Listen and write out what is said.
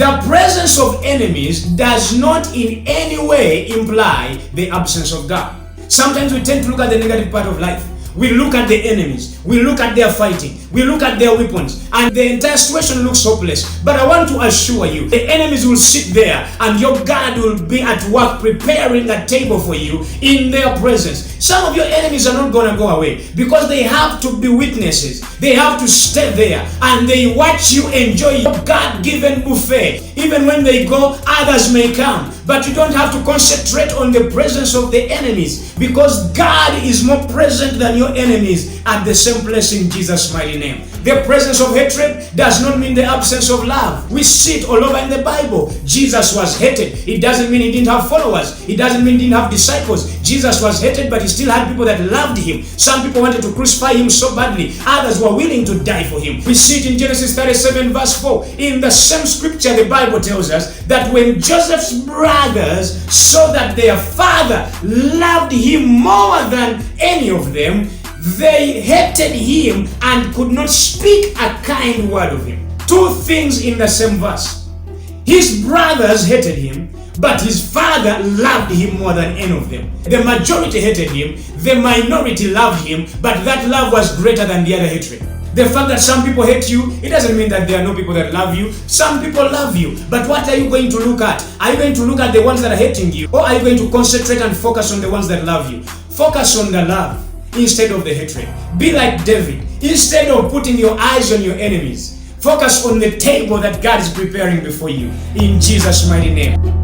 The presence of enemies does not in any way imply the absence of God. Sometimes we tend to look at the negative part of life. We look at the enemies, we look at their fighting, we look at their weapons, and the entire situation looks hopeless. But I want to assure you, the enemies will sit there and your God will be at work preparing a table for you in their presence. Some of your enemies are not going to go away because they have to be witnesses. They have to stay there and they watch you enjoy your God-given buffet. Even when they go, others may come. But you don't have to concentrate on the presence of the enemies because God is more present than your enemies at the same place in Jesus' mighty name. The presence of hatred does not mean the absence of love. We see it all over in the Bible. Jesus was hated. It doesn't mean he didn't have followers. It doesn't mean he didn't have disciples. Jesus was hated, but he still had people that loved him. Some people wanted to crucify him so badly. Others were willing to die for him. We see it in Genesis 37 verse 4. In the same scripture, the Bible tells us that when Joseph's brothers saw that their father loved him more than any of them, they hated him and could not speak a kind word of him. Two things in the same verse. His brothers hated him, but his father loved him more than any of them. The majority hated him, the minority loved him, but that love was greater than the other hatred. The fact that some people hate you, it doesn't mean that there are no people that love you. Some people love you. But what are you going to look at? Are you going to look at the ones that are hating you? Or are you going to concentrate and focus on the ones that love you? Focus on the love instead of the hatred. Be like David. Instead of putting your eyes on your enemies, focus on the table that God is preparing before you. In Jesus' mighty name.